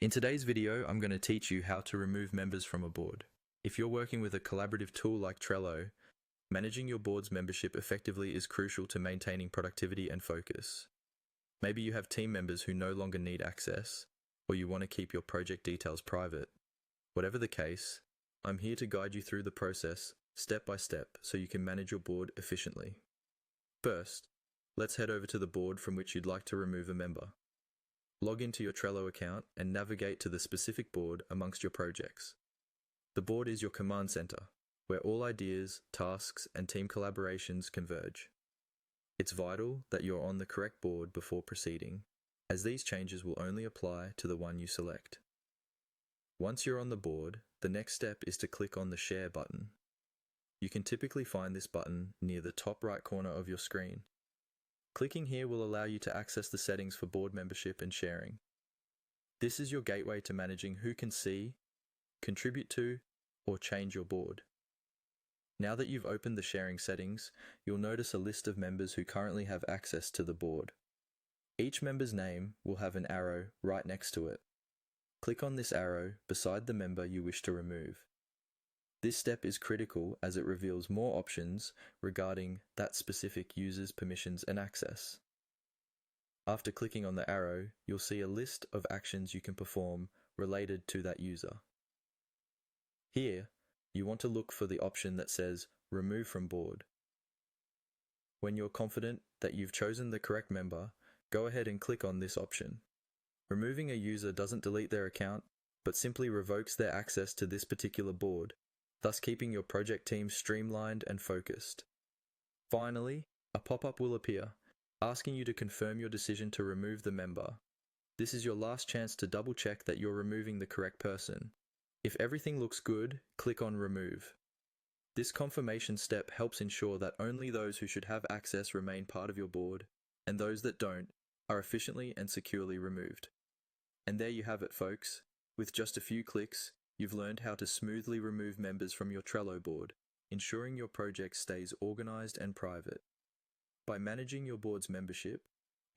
In today's video, I'm going to teach you how to remove members from a board. If you're working with a collaborative tool like Trello, managing your board's membership effectively is crucial to maintaining productivity and focus. Maybe you have team members who no longer need access, or you want to keep your project details private. Whatever the case, I'm here to guide you through the process step by step so you can manage your board efficiently. First, let's head over to the board from which you'd like to remove a member. Log into your Trello account and navigate to the specific board amongst your projects. The board is your command center, where all ideas, tasks, and team collaborations converge. It's vital that you're on the correct board before proceeding, as these changes will only apply to the one you select. Once you're on the board, the next step is to click on the Share button. You can typically find this button near the top right corner of your screen. Clicking here will allow you to access the settings for board membership and sharing. This is your gateway to managing who can see, contribute to, or change your board. Now that you've opened the sharing settings, you'll notice a list of members who currently have access to the board. Each member's name will have an arrow right next to it. Click on this arrow beside the member you wish to remove. This step is critical as it reveals more options regarding that specific user's permissions and access. After clicking on the arrow, you'll see a list of actions you can perform related to that user. Here, you want to look for the option that says Remove from Board. When you're confident that you've chosen the correct member, go ahead and click on this option. Removing a user doesn't delete their account, but simply revokes their access to this particular board, thus keeping your project team streamlined and focused. Finally, a pop-up will appear, asking you to confirm your decision to remove the member. This is your last chance to double-check that you're removing the correct person. If everything looks good, click on Remove. This confirmation step helps ensure that only those who should have access remain part of your board, and those that don't are efficiently and securely removed. And there you have it, folks. With just a few clicks, you've learned how to smoothly remove members from your Trello board, ensuring your project stays organized and private. By managing your board's membership,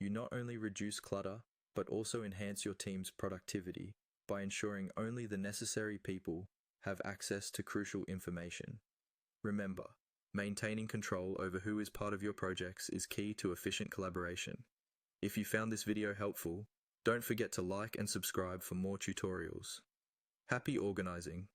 you not only reduce clutter, but also enhance your team's productivity by ensuring only the necessary people have access to crucial information. Remember, maintaining control over who is part of your projects is key to efficient collaboration. If you found this video helpful, don't forget to like and subscribe for more tutorials. Happy organizing!